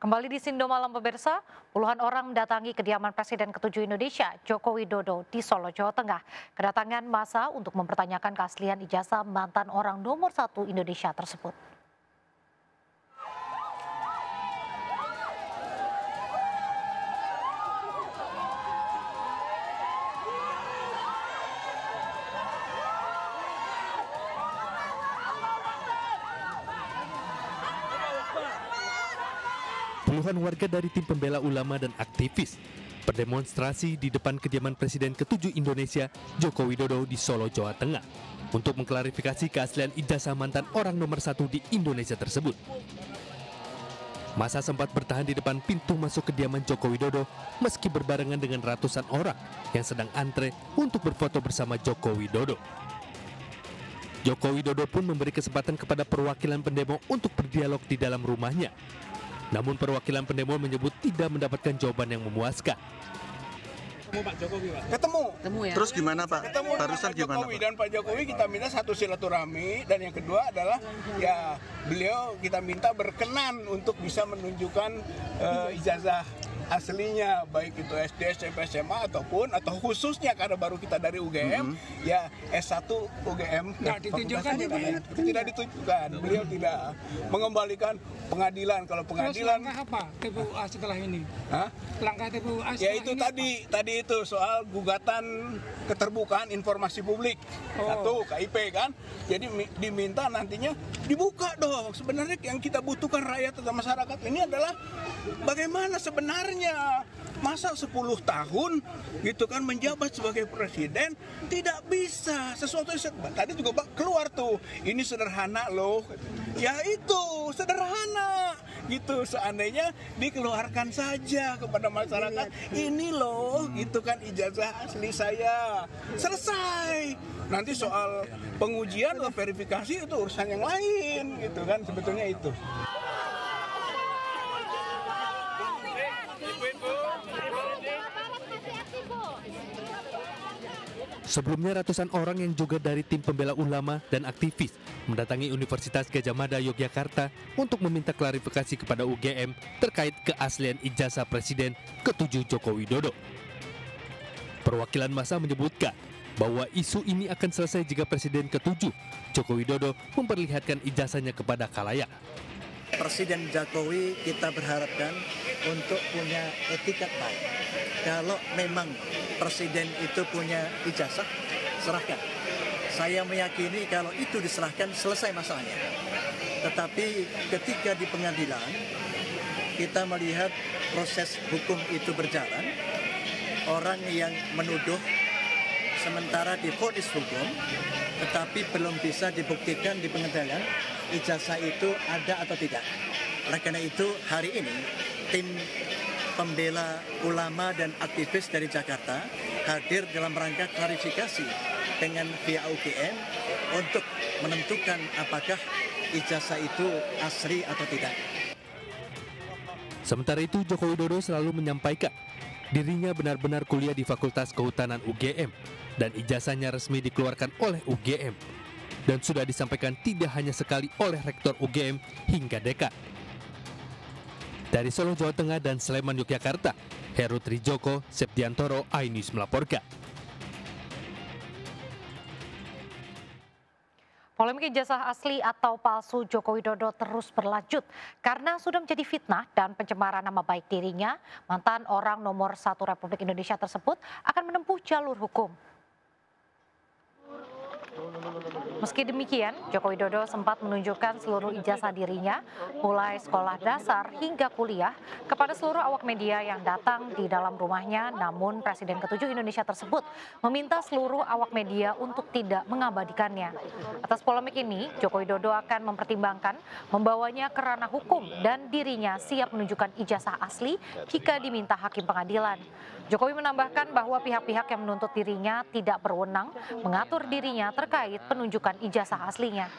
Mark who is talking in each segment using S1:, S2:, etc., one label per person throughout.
S1: Kembali di Sindo Malam pemirsa, puluhan orang mendatangi kediaman Presiden ke-7 Indonesia, Joko Widodo di Solo, Jawa Tengah. Kedatangan massa untuk mempertanyakan keaslian ijazah mantan orang nomor 1 Indonesia tersebut.
S2: Puluhan warga dari tim pembela ulama dan aktivis berdemonstrasi di depan kediaman Presiden ke-7 Indonesia, Joko Widodo di Solo, Jawa Tengah, untuk mengklarifikasi keaslian ijazah mantan orang nomor 1 di Indonesia tersebut. Massa sempat bertahan di depan pintu masuk kediaman Joko Widodo meski berbarengan dengan ratusan orang yang sedang antre untuk berfoto bersama Joko Widodo. Joko Widodo pun memberi kesempatan kepada perwakilan pendemo untuk berdialog di dalam rumahnya. Namun perwakilan pendemo menyebut tidak mendapatkan jawaban yang memuaskan.
S3: Pak Jokowi, Pak.
S4: Ketemu
S3: Ya.
S4: Terus gimana Pak?
S3: Ketemu
S4: Barusan
S3: Pak
S4: gimana
S3: Jokowi
S4: Pak?
S3: dan Pak Jokowi kita minta satu silaturahmi, dan yang kedua adalah ya beliau kita minta berkenan untuk bisa menunjukkan ijazah aslinya, baik itu SD, SMP, SMA atau khususnya karena baru kita dari UGM, ya S1 UGM.
S5: Nah, ditunjukkan
S3: tidak ditunjukkan. Beliau tidak mengembalikan pengadilan. Kalau pengadilan
S5: langkah apa TPUA setelah ini?
S3: Hah?
S5: Langkah TPUA setelah
S3: Ya itu
S5: ini
S3: tadi itu soal gugatan keterbukaan informasi publik. Satu KIP kan. Jadi diminta nantinya dibuka dong. Sebenarnya yang kita butuhkan rakyat atau masyarakat ini adalah bagaimana sebenarnya masa 10 tahun gitu kan menjabat sebagai presiden tidak bisa sesuatu tadi juga keluar tuh ini sederhana loh, ya itu sederhana gitu, seandainya dikeluarkan saja kepada masyarakat ini loh gitu kan ijazah asli saya, selesai. Nanti soal pengujian atau verifikasi itu urusan yang lain gitu kan, sebetulnya itu.
S2: Sebelumnya ratusan orang yang juga dari tim pembela ulama dan aktivis mendatangi Universitas Gadjah Mada Yogyakarta untuk meminta klarifikasi kepada UGM terkait keaslian ijazah Presiden ke-7 Joko Widodo. Perwakilan massa menyebutkan bahwa isu ini akan selesai jika Presiden ke-7 Joko Widodo memperlihatkan ijazahnya kepada khalayak.
S6: Presiden Jokowi kita berharapkan untuk punya etikat baik. Kalau memang Presiden itu punya ijazah, serahkan. Saya meyakini kalau itu diserahkan selesai masalahnya. Tetapi ketika di pengadilan kita melihat proses hukum itu berjalan, orang yang menuduh sementara divonis hukum, tetapi belum bisa dibuktikan di pengadilan ijazah itu ada atau tidak. Oleh karena itu hari ini tim pembela ulama dan aktivis dari Jakarta hadir dalam rangka klarifikasi dengan pihak UGM untuk menentukan apakah ijazah itu asli atau tidak.
S2: Sementara itu Joko Widodo selalu menyampaikan dirinya benar-benar kuliah di Fakultas Kehutanan UGM dan ijazahnya resmi dikeluarkan oleh UGM. Dan sudah disampaikan tidak hanya sekali oleh Rektor UGM hingga dekan. Dari Solo, Jawa Tengah dan Sleman, Yogyakarta, Heru Trijoko, Septiantoro, iNews melaporkan.
S1: Polemik ijazah asli atau palsu Joko Widodo terus berlanjut karena sudah menjadi fitnah dan pencemaran nama baik dirinya. Mantan orang nomor 1 Republik Indonesia tersebut akan menempuh jalur hukum. Meski demikian, Joko Widodo sempat menunjukkan seluruh ijazah dirinya, mulai sekolah dasar hingga kuliah, kepada seluruh awak media yang datang di dalam rumahnya. Namun Presiden ke-7 Indonesia tersebut meminta seluruh awak media untuk tidak mengabadikannya. Atas polemik ini, Joko Widodo akan mempertimbangkan membawanya ke ranah hukum dan dirinya siap menunjukkan ijazah asli jika diminta hakim pengadilan. Jokowi menambahkan bahwa pihak-pihak yang menuntut dirinya tidak berwenang mengatur dirinya terkait penunjukan ijazah aslinya.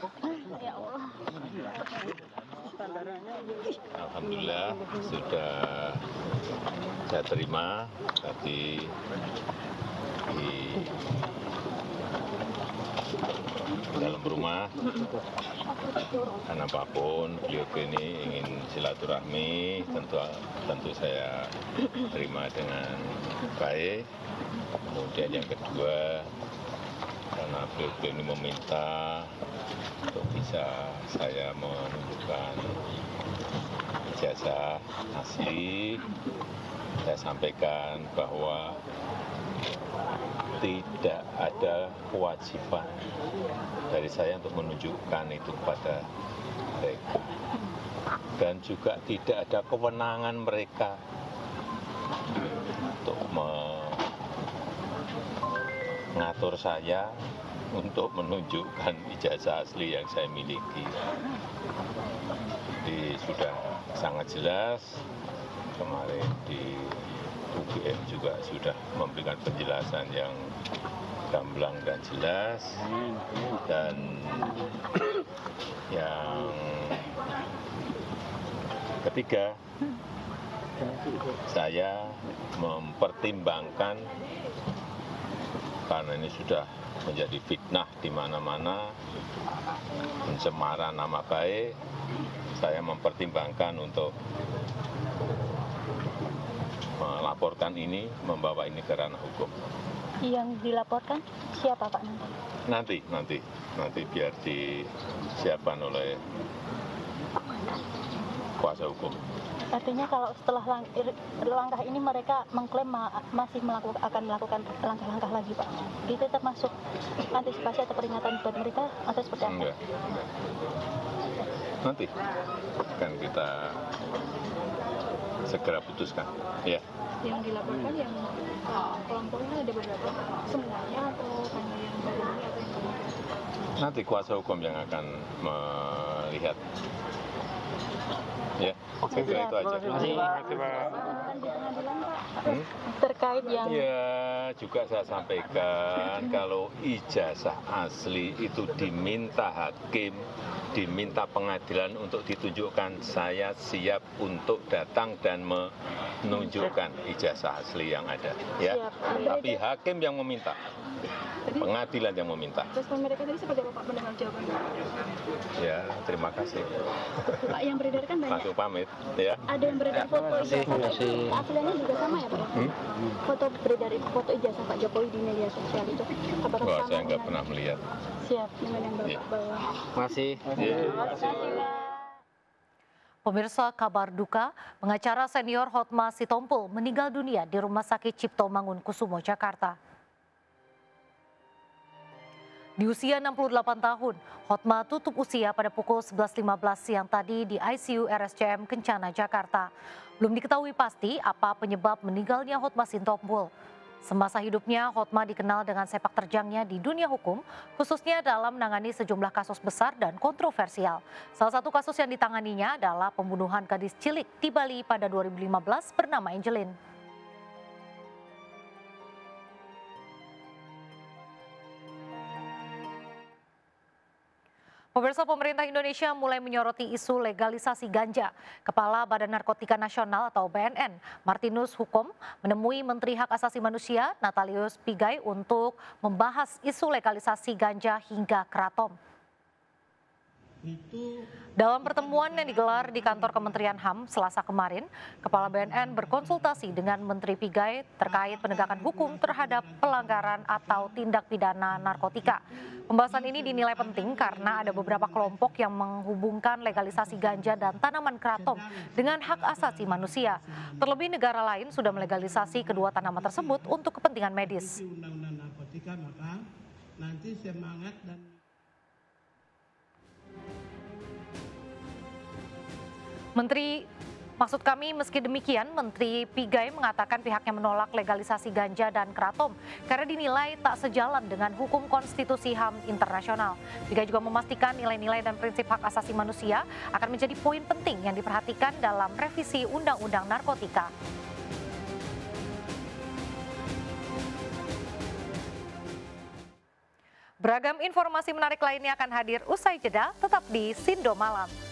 S7: Alhamdulillah sudah saya terima tadi di dalam rumah. Karena apapun beliau ini ingin silaturahmi, tentu saya terima dengan baik. Kemudian yang kedua, karena beliau ini meminta untuk bisa saya menunjukkan ijazah asli, saya sampaikan bahwa tidak ada kewajiban dari saya untuk menunjukkan itu kepada mereka. Dan juga tidak ada kewenangan mereka untuk mengatur saya untuk menunjukkan ijazah asli yang saya miliki. Jadi sudah sangat jelas, kemarin di UGM juga sudah memberikan penjelasan yang gamblang dan jelas, dan yang ketiga, saya mempertimbangkan karena ini sudah menjadi fitnah di mana-mana, pencemaran nama baik, saya mempertimbangkan untuk melaporkan ini, membawa ini ke ranah hukum.
S4: Yang dilaporkan siapa Pak nanti? Nanti biar disiapkan oleh kuasa hukum. Artinya kalau setelah langkah ini mereka mengklaim masih akan melakukan langkah-langkah lagi Pak. Itu termasuk antisipasi atau peringatan buat mereka atau seperti apa?
S7: Enggak. Nanti kan kita segera putuskan. Ya.
S4: Yang dilaporkan yang kelompoknya ada beberapa, semuanya atau hanya yang baru ini atau yang baru?
S7: Nanti kuasa hukum yang akan melihat. Ya, saya kira itu aja.
S4: Terkait yang
S7: ya, juga saya sampaikan kalau ijazah asli itu diminta hakim, diminta pengadilan untuk ditunjukkan, saya siap untuk datang dan menunjukkan ijazah asli yang ada. Ya, tapi hakim yang meminta, pengadilan yang meminta.
S4: Respon mereka tadi seperti apa Pak mendengar jawabannya?
S7: Ya, terima kasih.
S4: Pak, yang beredar kan banyak.
S7: Langsung pamit, ya.
S4: Ada yang beredar foto ijazah, keasliannya juga sama ya Pak? Foto beredar foto ijazah Pak Jokowi di media sosial itu, apakah
S7: Wah,
S4: sama
S7: saya nggak pernah melihat.
S4: Siap dengan yang Bapak bawa?
S2: Masih.
S1: Pemirsa, kabar duka, pengacara senior Hotma Sitompul meninggal dunia di Rumah Sakit Cipto Mangunkusumo, Jakarta. Di usia 68 tahun, Hotma tutup usia pada pukul 11.15 siang tadi di ICU RSCM Kencana, Jakarta. Belum diketahui pasti apa penyebab meninggalnya Hotma Sitompul. Semasa hidupnya, Hotma dikenal dengan sepak terjangnya di dunia hukum, khususnya dalam menangani sejumlah kasus besar dan kontroversial. Salah satu kasus yang ditanganinya adalah pembunuhan gadis cilik di Bali pada 2015 bernama Angelin. Pemirsa, pemerintah Indonesia mulai menyoroti isu legalisasi ganja. Kepala Badan Narkotika Nasional atau BNN, Martinus Hukom, menemui Menteri Hak Asasi Manusia, Natalius Pigai, untuk membahas isu legalisasi ganja hingga kratom. Dalam pertemuan yang digelar di kantor Kementerian HAM Selasa kemarin, Kepala BNN berkonsultasi dengan Menteri Pigai terkait penegakan hukum terhadap pelanggaran atau tindak pidana narkotika. Pembahasan ini dinilai penting karena ada beberapa kelompok yang menghubungkan legalisasi ganja dan tanaman kratom dengan hak asasi manusia. Terlebih negara lain sudah melegalisasi kedua tanaman tersebut untuk kepentingan medis. Meski demikian, Menteri Pigai mengatakan pihaknya menolak legalisasi ganja dan kratom karena dinilai tak sejalan dengan hukum konstitusi HAM internasional. Pigai juga memastikan nilai-nilai dan prinsip hak asasi manusia akan menjadi poin penting yang diperhatikan dalam revisi Undang-Undang Narkotika. Beragam informasi menarik lainnya akan hadir usai jeda, tetap di Sindo Malam.